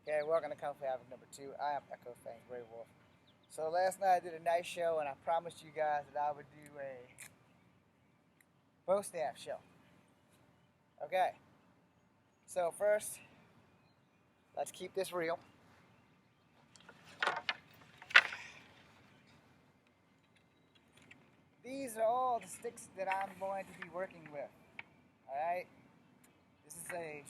Okay, welcome to Kung Fu Havoc number 2. I am Echo Fang Grey Wolf. So last night I did a nice show and I promised you guys that I would do a bow staff show. Okay, so first, let's keep this real. These are all the sticks that I'm going to be working with. Alright, this is a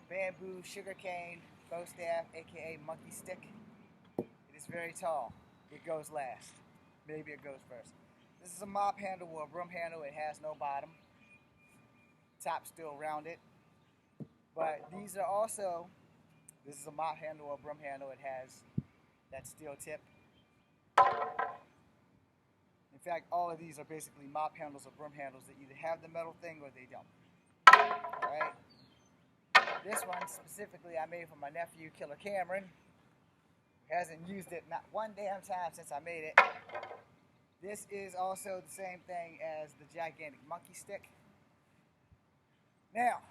bamboo sugarcane bow staff, aka monkey stick. It is very tall. It goes last. Maybe it goes first. This is a mop handle or a broom handle. It has no bottom. Top still rounded. But these are also, this is a mop handle or a broom handle. It has that steel tip. In fact, all of these are basically mop handles or broom handles that either have the metal thing or they don't. Alright? This one specifically I made for my nephew, Killer Cameron. Hasn't used it not one damn time since I made it. This is also the same thing as the gigantic monkey stick. Now,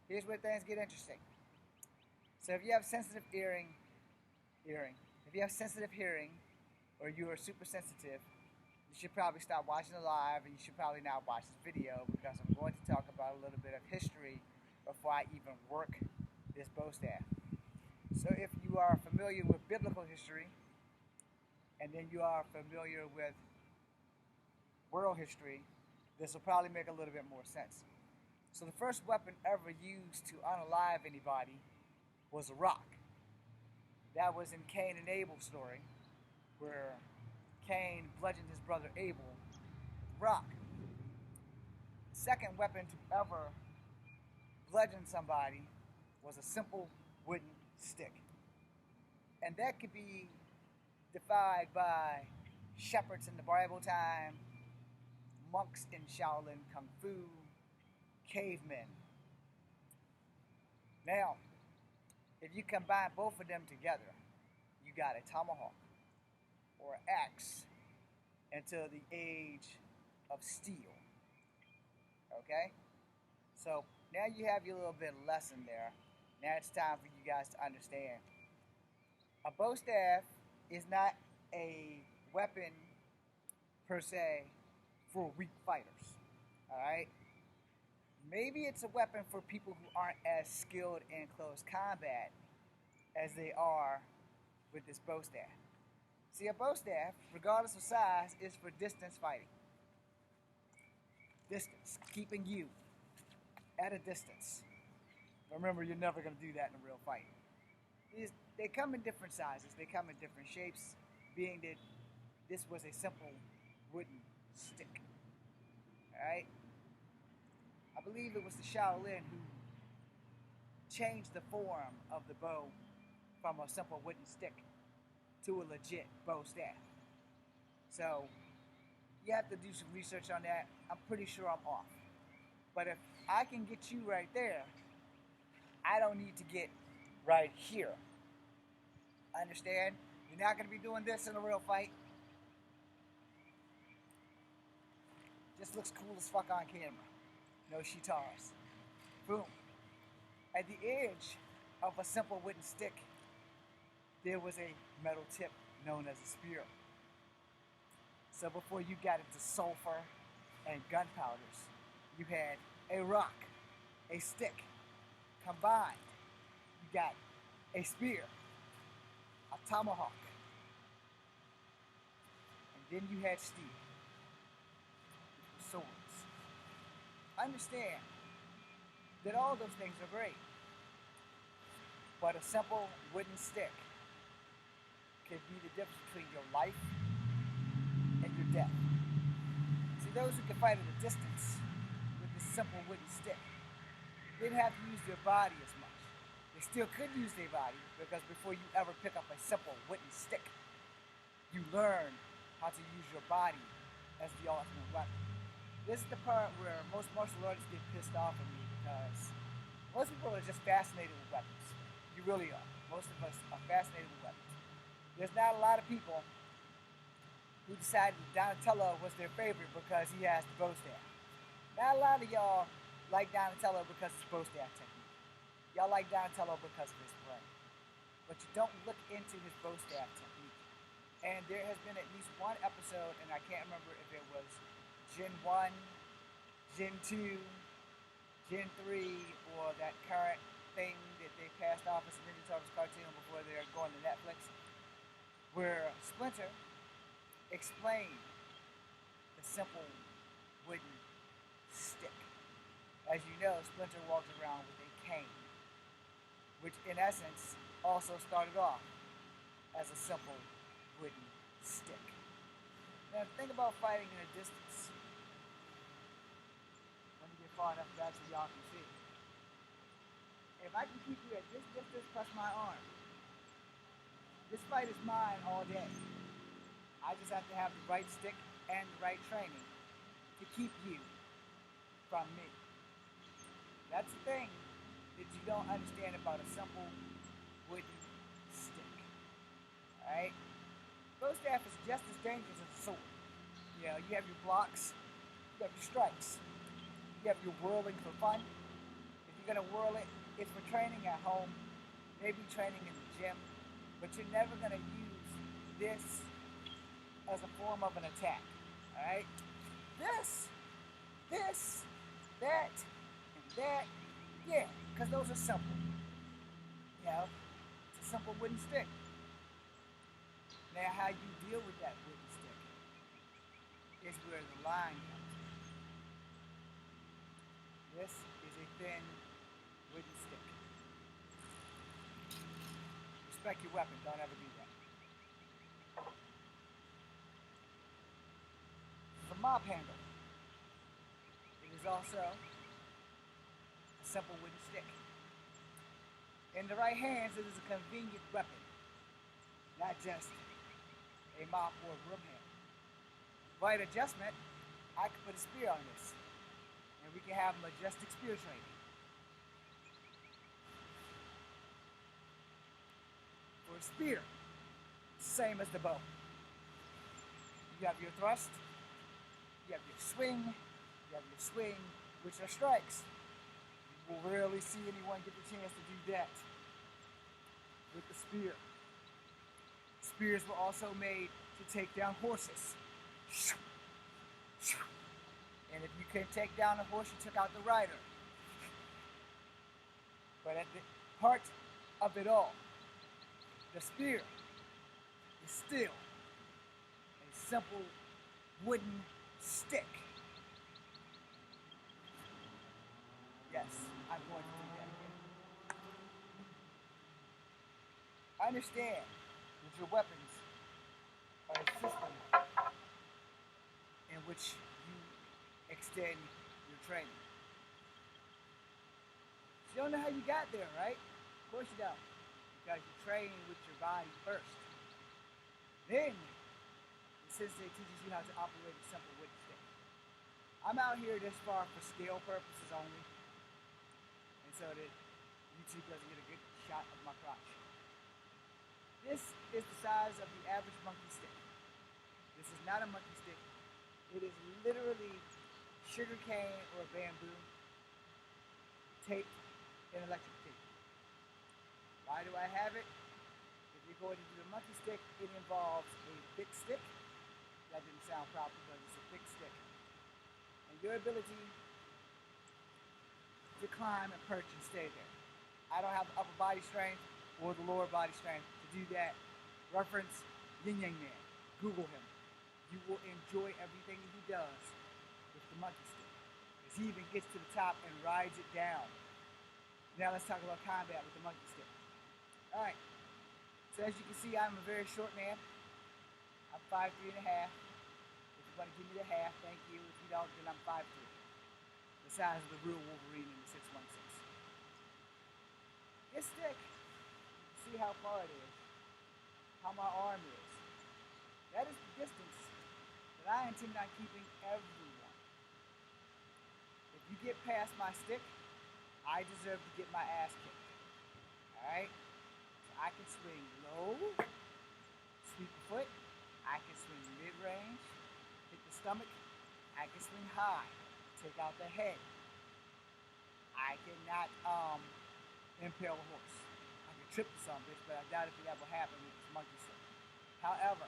here's where things get interesting. So if you have sensitive hearing, if you have sensitive hearing, or you are super sensitive, you should probably stop watching the live, and you should probably not watch this video because I'm going to talk about a little bit of history before I even work this bow staff. So if you are familiar with biblical history, and then you are familiar with world history, this will probably make a little bit more sense. So the first weapon ever used to unalive anybody was a rock. That was in Cain and Abel's story, where Cain bludgeoned his brother Abel with a rock. The second weapon to ever bludgeon somebody was a simple wooden stick. And that could be defied by shepherds in the Bible time, monks in Shaolin Kung Fu, cavemen. Now, if you combine both of them together, you got a tomahawk or axe until the age of steel. Okay? So now you have your little bit of lesson there. Now it's time for you guys to understand. A bow staff is not a weapon per se for weak fighters. Alright? Maybe it's a weapon for people who aren't as skilled in close combat as they are with this bow staff. See, a bow staff, regardless of size, is for distance fighting. Distance, keeping you at a distance. Remember, you're never going to do that in a real fight. They come in different sizes. They come in different shapes, being that this was a simple wooden stick. Alright? I believe it was the Shaolin who changed the form of the bow from a simple wooden stick to a legit bow staff. So, you have to do some research on that. I'm pretty sure I'm off. But if I can get you right there, I don't need to get right here. Understand? You're not going to be doing this in a real fight. Just looks cool as fuck on camera. No shitars. Boom. At the edge of a simple wooden stick, there was a metal tip known as a spear. So before you got into sulfur and gunpowders, you had a rock, a stick. Combined, you got a spear, a tomahawk, and then you had steel, swords. Understand that all those things are great, but a simple wooden stick could be the difference between your life and your death. See, those who can fight at a distance with this simple wooden stick didn't have to use their body as much. They still could use their body because before you ever pick up a simple wooden stick, you learn how to use your body as the ultimate weapon. This is the part where most martial artists get pissed off at me because most people are just fascinated with weapons. You really are. Most of us are fascinated with weapons. There's not a lot of people who decided Donatello was their favorite because he has the bow staff. Not a lot of y'all like Donatello because it's bow staff technique. Y'all like Donatello because of his brain. But you don't look into his bow staff technique. And there has been at least one episode, and I can't remember if it was Gen 1, Gen 2, Gen 3, or that current thing that they passed off as a Ninja Turtles cartoon before they're going to Netflix, where Splinter explained the simple wooden stick. As you know, Splinter walks around with a cane, which in essence also started off as a simple wooden stick. Now think about fighting in a distance. Let me get far enough back so y'all can see. If I can keep you at this distance plus my arm, this fight is mine all day. I just have to have the right stick and the right training to keep you from me. That's the thing that you don't understand about a simple wooden stick. Alright? Bow staff is just as dangerous as a sword. You know, you have your blocks, you have your strikes, you have your whirling for fun. If you're going to whirl it, it's for training at home, maybe training in the gym, but you're never going to use this as a form of an attack. Alright? This, that, and that, yeah, because those are simple. You know, it's a simple wooden stick. Now, how you deal with that wooden stick is where the line comes in. This is a thin wooden stick. Respect your weapon. Don't ever do that. It's a mop handle. It is also a simple wooden stick. In the right hands, it is a convenient weapon, not just a mop or a broom handle. Right adjustment, I can put a spear on this, and we can have majestic spear training. For a spear, same as the bow. You have your thrust, you have your swing, which are strikes. You will rarely see anyone get the chance to do that with the spear. Spears were also made to take down horses. And if you can take down a horse, you took out the rider. But at the heart of it all, the spear is still a simple wooden stick. Yes, I'm going to do that again. I understand that your weapons are a system in which you extend your training. You don't know how you got there, right? Of course you don't. Because you train with your body first. Then, the sensei teaches you how to operate a simple wooden stick. I'm out here this far for scale purposes only, and so that YouTube doesn't get a good shot of my crotch. This is the size of the average monkey stick. This is not a monkey stick. It is literally sugar cane or bamboo taped in electric tape. Why do I have it? If you're going to do a monkey stick, it involves a thick stick. That didn't sound proper because it's a thick stick. And your ability to climb and perch and stay there. I don't have the upper body strength or the lower body strength to do that. Reference Yin Yang Man. Google him. You will enjoy everything he does with the monkey stick. Because he even gets to the top and rides it down. Now let's talk about combat with the monkey stick. Alright. So as you can see, I'm a very short man. I'm 5'3 and a half. If you want to give me the half, thank you. If you don't, then I'm 5'3. The size of the real Wolverine in the 616. This stick, see how far it is, how my arm is. That is the distance that I intend on keeping everyone. If you get past my stick, I deserve to get my ass kicked. Alright? So I can swing low, sweep the foot, I can swing mid-range, hit the stomach, I can swing high, take out the head. I cannot impale a horse. I can trip to some bitch, but I doubt if it ever happened with this monkey stick. However,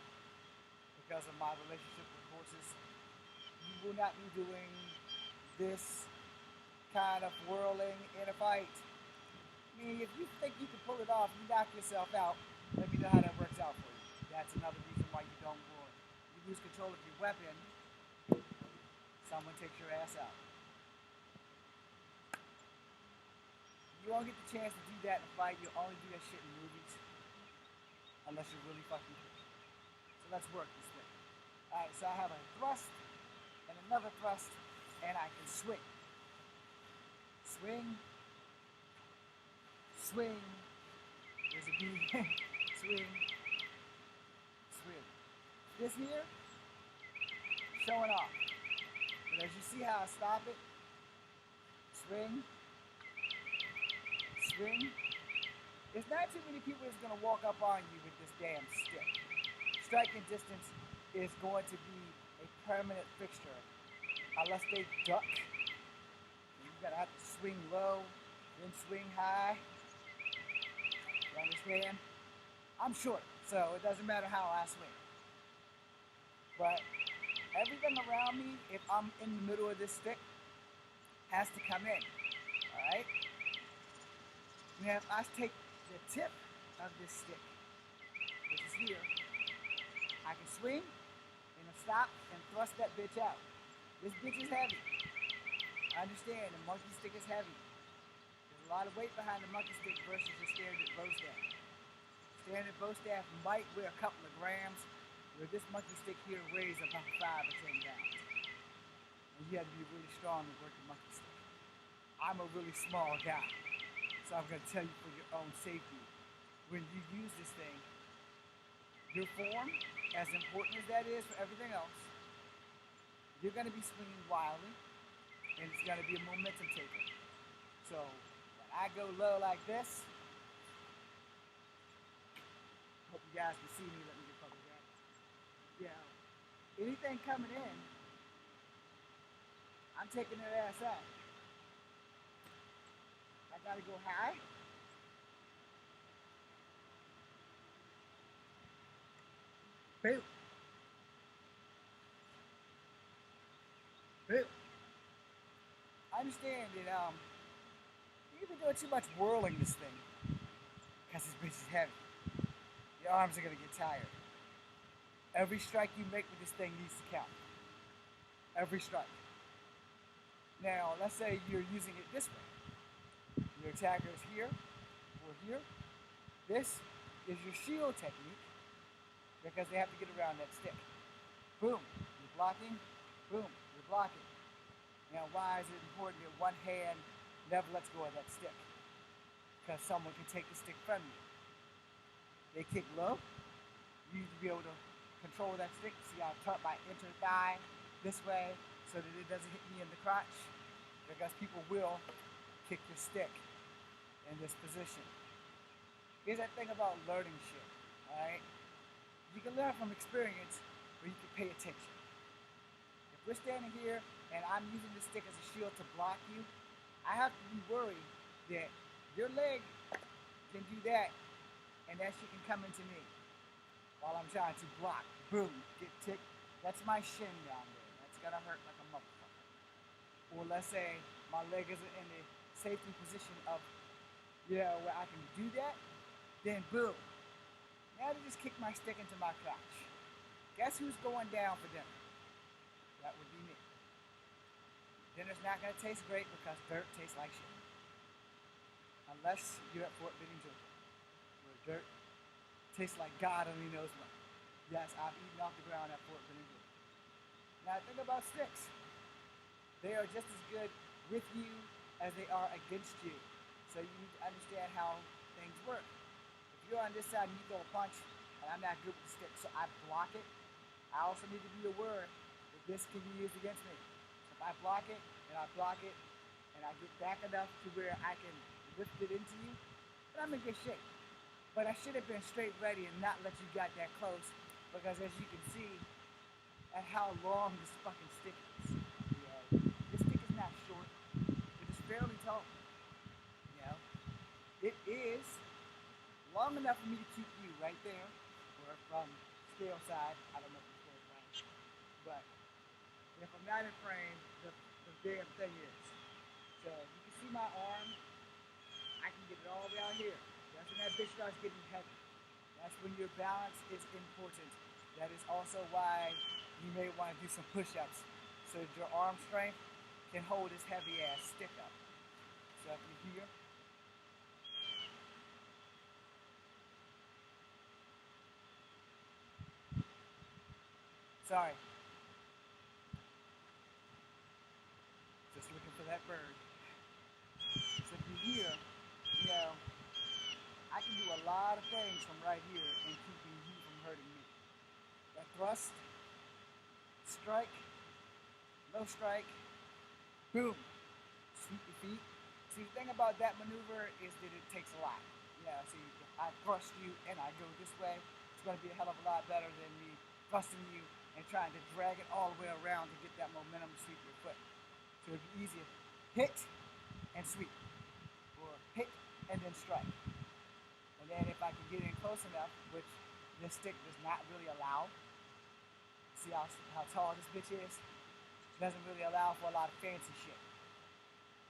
because of my relationship with horses, you will not be doing this kind of whirling in a fight. I mean, if you think you can pull it off, you knock yourself out. Let me know how that works out for you. That's another reason why you don't whirl. You lose control of your weapon, someone takes your ass out. You won't get the chance to do that in a fight. You only do that shit in movies. Unless you're really fucking good. So let's work this thing. Alright, so I have a thrust and another thrust, and I can swing. Swing. Swing. There's a B. Swing. Swing. This here, showing off. But as you see how I stop it, swing. Swing. There's not too many people that's going to walk up on you with this damn stick. Striking distance is going to be a permanent fixture. Unless they duck. You're going to have to swing low, then swing high. You understand? I'm short, so it doesn't matter how I swing. But everything around me, if I'm in the middle of this stick, has to come in. Alright? Now, if I take the tip of this stick, which is here, I can swing and stop and thrust that bitch out. This bitch is heavy. I understand the monkey stick is heavy. There's a lot of weight behind the monkey stick versus the standard bow staff. Standard bow staff might weigh a couple of grams, where this monkey stick here weighs about 5 or 10 pounds. And you have to be really strong to work a monkey stick. I'm a really small guy. So I'm going to tell you for your own safety, when you use this thing, your form, as important as that is for everything else, you're going to be swinging wildly, and it's going to be a momentum taker. So when I go low like this, hope you guys can see me. Let me get public that. Yeah, anything coming in, I'm taking their ass out. I gotta go high. Boom. Boom. I understand that you've been doing too much whirling this thing. Because this bitch is heavy. Your arms are gonna get tired. Every strike you make with this thing needs to count. Every strike. Now, let's say you're using it this way. Your attacker is here or here. This is your shield technique because they have to get around that stick. Boom, you're blocking. Boom, you're blocking. Now, why is it important that one hand never lets go of that stick? Because someone can take the stick from you. They kick low. You need to be able to control that stick. See how I tuck my inner thigh this way so that it doesn't hit me in the crotch? Because people will kick your stick in this position. Here's that thing about learning shit, alright? You can learn from experience or you can pay attention. If we're standing here and I'm using this stick as a shield to block you, I have to be worried that your leg can do that and that shit can come into me while I'm trying to block. Boom, get ticked. That's my shin down there. That's gonna hurt like a motherfucker. Or let's say my leg isn't in the safety position of, where I can do that, then boom. Now they just kick my stick into my crotch. Guess who's going down for dinner? That would be me. Dinner's not gonna taste great because dirt tastes like shit. Unless you're at Fort Benning, Georgia, where dirt tastes like God only knows what. Yes, I've eaten off the ground at Fort Benning, Georgia. Now think about sticks. They are just as good with you as they are against you. So you need to understand how things work. If you're on this side and you throw a punch, and I'm not good with the stick, so I block it, I also need to be aware that this can be used against me. If I block it, and I get back enough to where I can lift it into you, then I'm in good shape. But I should have been straight ready and not let you get that close, because as you can see, at how long this fucking stick is. This stick is not short. It is fairly tall. It is long enough for me to keep you right there, or from scale side. I don't know if it's scale side, but if I'm not in frame, the damn thing is. So you can see my arm. I can get it all the way out here. That's when that bitch starts getting heavy. That's when your balance is important. That is also why you may want to do some push-ups so that your arm strength can hold this heavy ass stick up. So if you're here, sorry, just looking for that bird. So if you're here, you know, I can do a lot of things from right here and keeping you from hurting me. That thrust, strike, no strike, boom, sweep your feet. See, the thing about that maneuver is that it takes a lot. Yeah, see, if I thrust you and I go this way, it's going to be a hell of a lot better than me thrusting you and trying to drag it all the way around to get that momentum to sweep your foot. So it'd be easier. Hit and sweep. Or hit and then strike. And then if I can get in close enough, which this stick does not really allow, see how tall this bitch is? Doesn't really allow for a lot of fancy shit.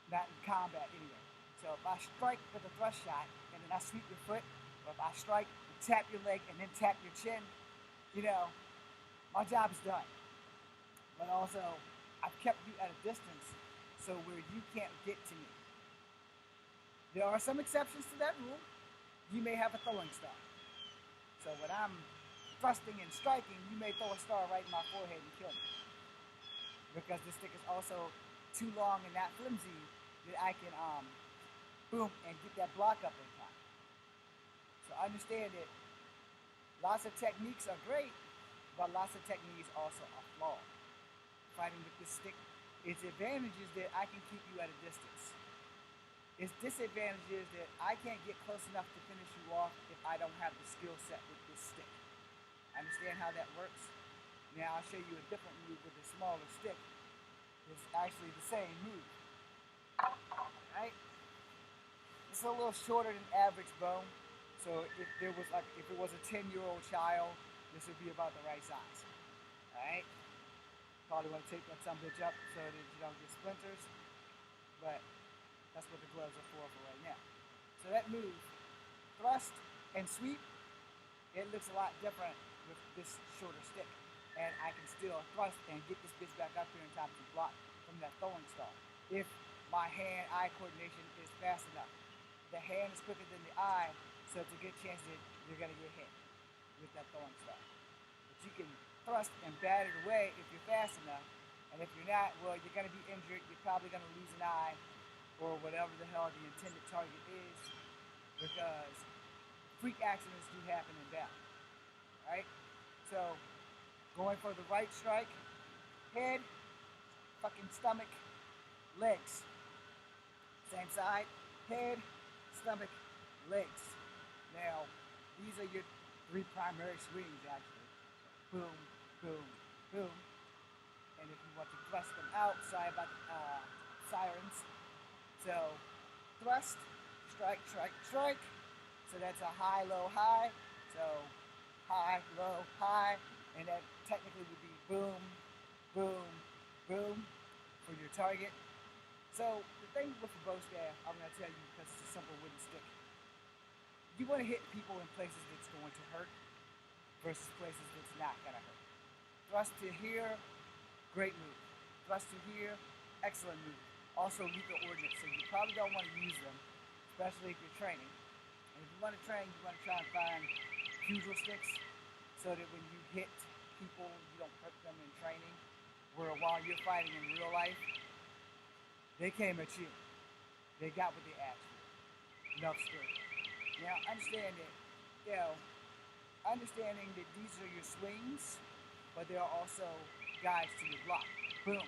Not in combat anyway. So if I strike with a thrust shot and then I sweep your foot, or if I strike and tap your leg and then tap your chin, you know, my job is done. But also, I've kept you at a distance so where you can't get to me. There are some exceptions to that rule. You may have a throwing star. So when I'm thrusting and striking, you may throw a star right in my forehead and kill me. Because this stick is also too long and not flimsy that I can boom and get that block up in time. So understand that lots of techniques are great, but lots of techniques also are flawed. Fighting with this stick, its advantage is that I can keep you at a distance. Its disadvantage is that I can't get close enough to finish you off if I don't have the skill set with this stick. Understand how that works? Now I'll show you a different move with a smaller stick. It's actually the same move. Right? It's a little shorter than average bone. So if it was a 10-year-old child, this would be about the right size. Alright? Probably want to take that some bitch up so that you don't get splinters. But that's what the gloves are for right now. So that move, thrust and sweep, it looks a lot different with this shorter stick. And I can still thrust and get this bitch back up here in time to block from that throwing star. If my hand-eye coordination is fast enough. The hand is quicker than the eye, so it's a good chance that you're going to get hit with that throwing star. But you can thrust and bat it away if you're fast enough. And if you're not, well, you're going to be injured. You're probably going to lose an eye or whatever the hell the intended target is, because freak accidents do happen in battle. Right? So, going for the right strike, head, fucking stomach, legs. Same side, head, stomach, legs. Now, these are your three primary swings, actually. Boom, boom, boom. And if you want to thrust them out, sorry about sirens. So, thrust, strike, strike, strike. So that's a high, low, high. So, high, low, high. And that technically would be boom, boom, boom for your target. So the thing with the bow staff, I'm going to tell you because it's a simple wooden stick. You want to hit people in places that's going to hurt versus places that's not going to hurt. Thrust to here, great move. Thrust to here, excellent move. Also lethal ordnance, so you probably don't want to use them, especially if you're training. And if you want to train, you want to try and find pugil sticks so that when you hit people, you don't hurt them in training. Where while you're fighting in real life, they came at you. They got what they asked for. Enough story. Now, understand that, understanding that these are your swings, but they are also guides to your block. Boom.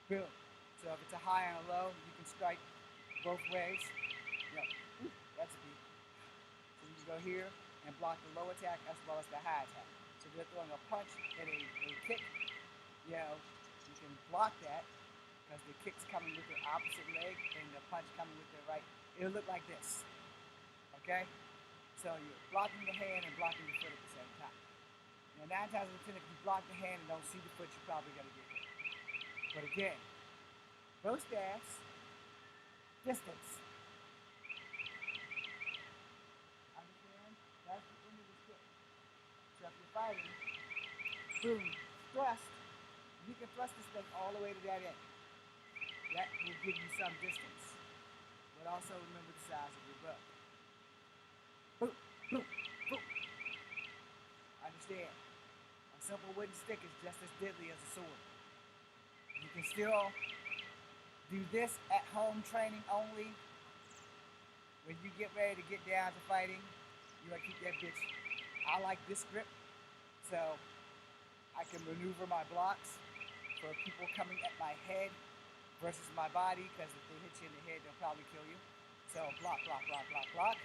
Boom. So if it's a high and a low, you can strike both ways. That's a beat. So you can go here and block the low attack as well as the high attack. So if they're throwing a punch and a kick, you can block that because the kick's coming with their opposite leg and the punch coming with their right. It'll look like this. Okay? So you're blocking the hand and blocking the foot at the same time. Now 9 times out of 10, if you block the hand and don't see the foot, you're probably going to get hit. But again, bow staffs, distance. Understand? That's the end of the stick. So if you're fighting, boom, thrust, you can thrust this thing all the way to that end. That will give you some distance. But also remember the size of your bow. Boom, boom, boom. Understand? A simple wooden stick is just as deadly as a sword. You can still do this at home training only. When you get ready to get down to fighting, you want to keep that bitch. I like this grip, so I can maneuver my blocks for people coming at my head versus my body, because if they hit you in the head, they'll probably kill you. So block, block, block, block, block.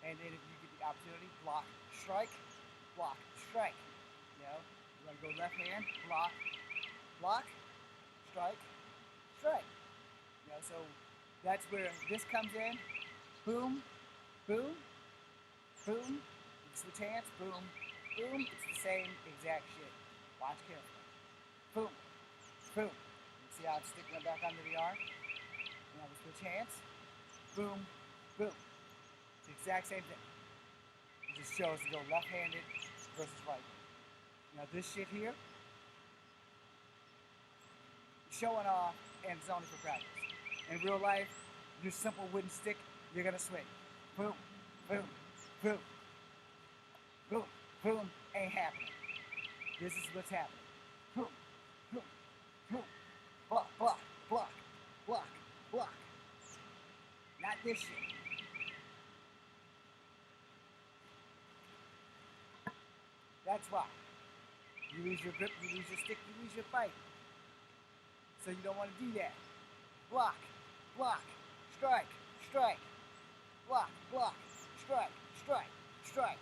And then if you get the opportunity, block, strike, strike. You know, you want to go left hand, block, block, strike, strike. You know, so that's where this comes in. Boom, boom, boom. You switch hands, boom, boom. It's the same exact shit. Watch carefully. Boom, boom. You see how I'm sticking it back under the arm? Now we switch hands. Boom, boom. It's the exact same thing. It just shows to go left-handed versus right. Now this shit here, showing off, and it's only for practice. In real life, your simple wooden stick, you're gonna swing. Boom, boom, boom, boom, boom. Ain't happening. This is what's happening. Boom, boom, boom. Block, block, block, block, block. Not this shit. That's why. You lose your grip, you lose your stick, you lose your fight. So you don't want to do that. Block, block, strike, strike. Block, block, strike, strike, strike.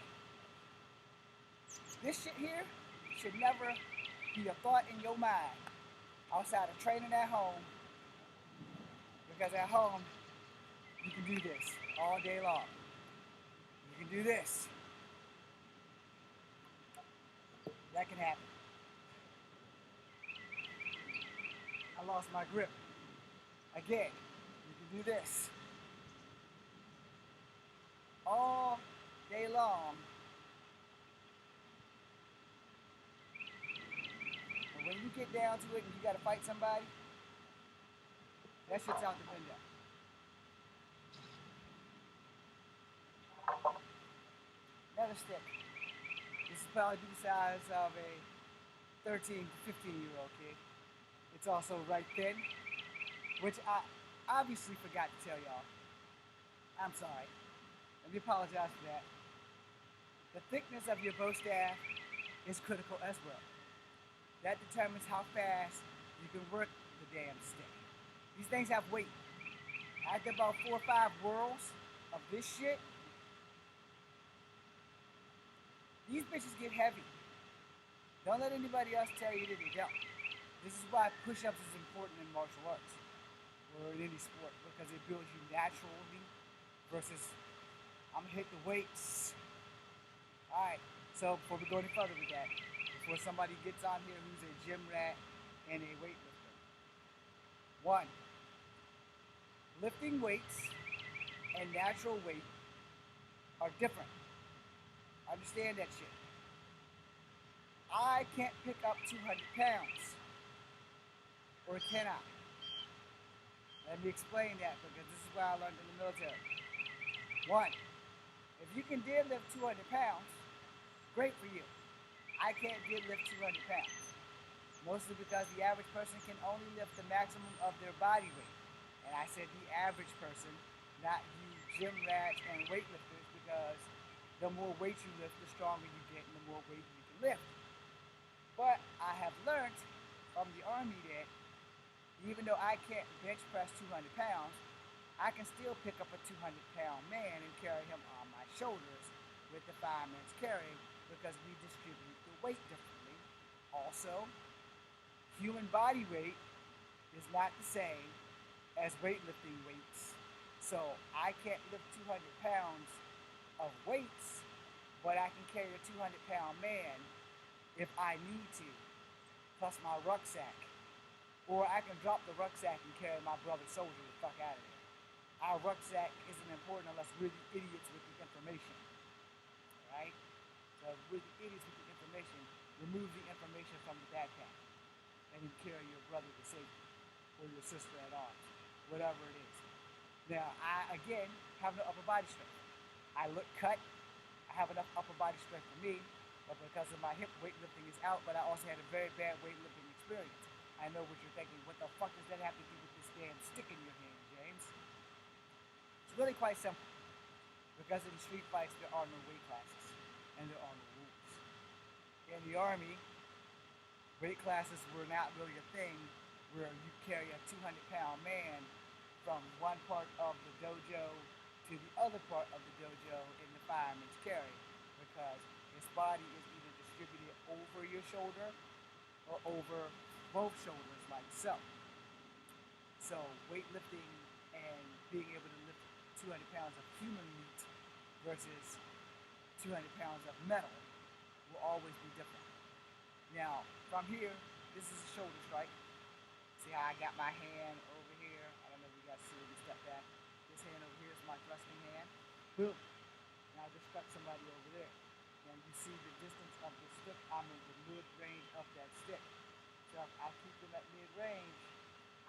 This shit here should never be a thought in your mind outside of training at home, because at home you can do this all day long. You can do this. That can happen. I lost my grip. Again, you can do this all day long. And when you get down to it and you gotta fight somebody, that shit's out the window. Another stick. This is probably the size of a 13 to 15-year-old kid. It's also right thin, which I obviously forgot to tell y'all. I'm sorry. Let me apologize for that. The thickness of your bow staff is critical as well. That determines how fast you can work the damn stick. These things have weight. After about 4 or 5 whirls of this shit, these bitches get heavy. Don't let anybody else tell you that they don't. This is why push-ups is important in martial arts or in any sport, because it builds you naturally versus I'm gonna hit the weights. Alright, so before we go any further with that, before somebody gets on here who's a gym rat and a weightlifter. 1, lifting weights and natural weight are different. Understand that shit. I can't pick up 200 pounds. Or can I? Let me explain that, because this is what I learned in the military. 1, if you can deadlift 200 pounds, great for you. I can't deadlift 200 pounds. Mostly because the average person can only lift the maximum of their body weight. And I said the average person, not you gym rats and weightlifters, because the more weight you lift, the stronger you get and the more weight you can lift. But I have learned from the Army that even though I can't bench press 200 pounds, I can still pick up a 200-pound man and carry him on my shoulders with the fireman's carry, because we distribute the weight differently. Also, human body weight is not the same as weightlifting weights. So I can't lift 200 pounds of weights, but I can carry a 200-pound man if I need to, plus my rucksack. Or I can drop the rucksack and carry my brother soldier the fuck out of there. Our rucksack isn't important unless we're the idiots with the information. Right? So if we're the idiots with the information, remove the information from the backpack and then carry your brother to safety or your sister at arms, whatever it is. Now, I, again, have no upper body strength. I look cut. I have enough upper body strength for me, but because of my hip, weightlifting is out, but I also had a very bad weightlifting experience. I know what you're thinking. What the fuck does that have to do with this damn stick in your hand, James? It's really quite simple. Because in street fights, there are no weight classes, and there are no rules. In the Army, weight classes were not really a thing where you carry a 200-pound man from one part of the dojo to the other part of the dojo in the fireman's carry, because his body is either distributed over your shoulder or over both shoulders like so. So weightlifting and being able to lift 200 pounds of human meat versus 200 pounds of metal will always be different. Now, from here, this is a shoulder strike. See how I got my hand over here? I don't know if you guys see me step back. This hand over here is my thrusting hand. Boom. Now I just struck somebody over there. Now you see the distance of the stick. I'm in the mid-range of that stick. So if I keep them at mid-range,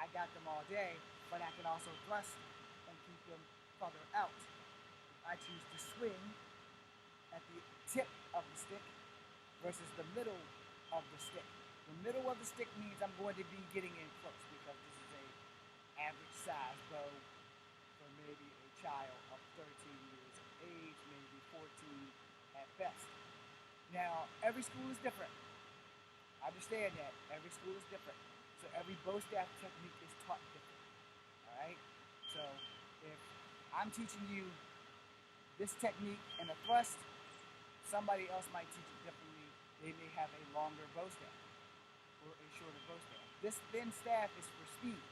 I got them all day, but I can also thrust and keep them further out. If I choose to swing at the tip of the stick versus the middle of the stick. The middle of the stick means I'm going to be getting in close because this is a average size bow for maybe a child of 13 years of age, maybe 14 at best. Now, every school is different. I understand that. Every school is different. So every bow staff technique is taught different. Alright? So if I'm teaching you this technique and a thrust, somebody else might teach it differently. They may have a longer bow staff or a shorter bow staff. This thin staff is for speed.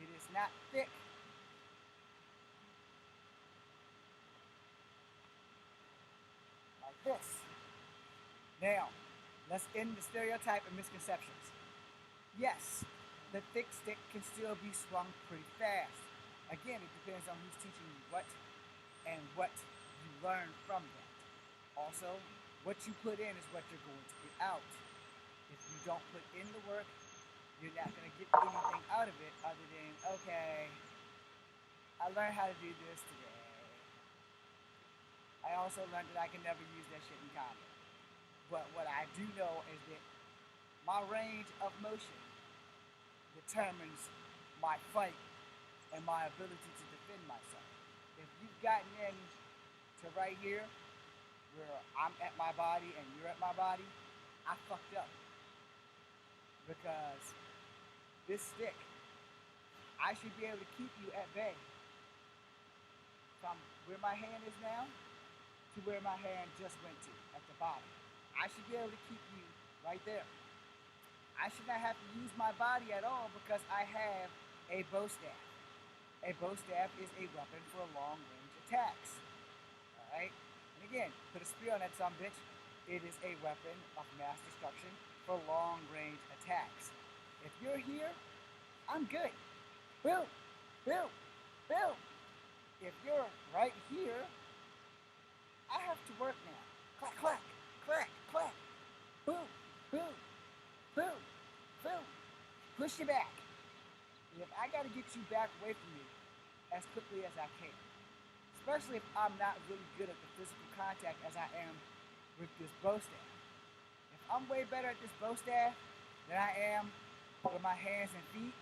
It is not thick. Like this. Now, let's end the stereotype and misconceptions. Yes, the thick stick can still be swung pretty fast. Again, it depends on who's teaching you what and what you learn from that. Also, what you put in is what you're going to get out. If you don't put in the work, you're not going to get anything out of it other than, okay, I learned how to do this today. I also learned that I can never use that shit in combat. But what I do know is that my range of motion determines my fight and my ability to defend myself. If you've gotten in to right here, where I'm at my body and you're at my body, I fucked up. Because this stick, I should be able to keep you at bay. From where my hand is now to where my hand just went to, at the bottom. I should be able to keep you right there. I should not have to use my body at all because I have a bow staff. A bow staff is a weapon for long range attacks. Alright? And again, put a spear on that son bitch. It is a weapon of mass destruction for long range attacks. If you're here, I'm good. Boom, boom, boom. If you're right here, I have to work now. Clack, clack, clack, clack. Boom, boom, boom, boom. Push you back. If I gotta get you back away from me as quickly as I can, especially if I'm not really good at the physical contact as I am with this bow staff. If I'm way better at this bow staff than I am with my hands and feet,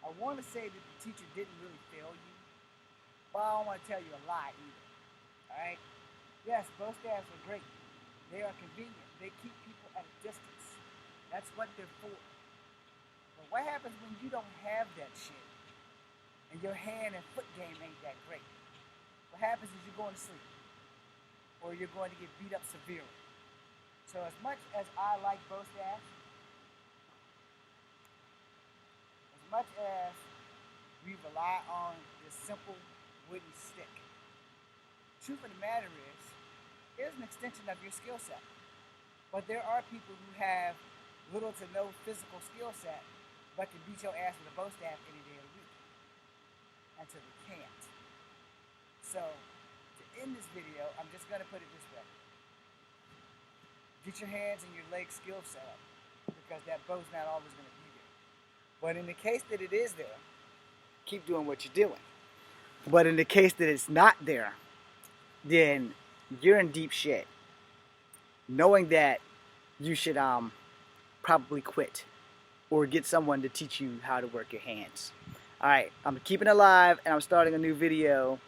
I want to say that the teacher didn't really fail you, but I don't want to tell you a lie either. Alright? Yes, bow staffs are great. They are convenient. They keep people at a distance. That's what they're for. But what happens when you don't have that shit and your hand and foot game ain't that great? What happens is you're going to sleep or you're going to get beat up severely. So as much as I like bow staffs, as much as we rely on this simple wooden stick. Truth of the matter is, it is an extension of your skill set. But there are people who have little to no physical skill set, but can beat your ass with a bow staff any day of the week until they can't. So, to end this video, I'm just going to put it this way. Get your hands and your legs skill set up, because that bow's not always going to be there. But in the case that it is there, keep doing what you're doing. But in the case that it's not there, then you're in deep shit. Knowing that you should probably quit or get someone to teach you how to work your hands. Alright, I'm keeping it alive and I'm starting a new video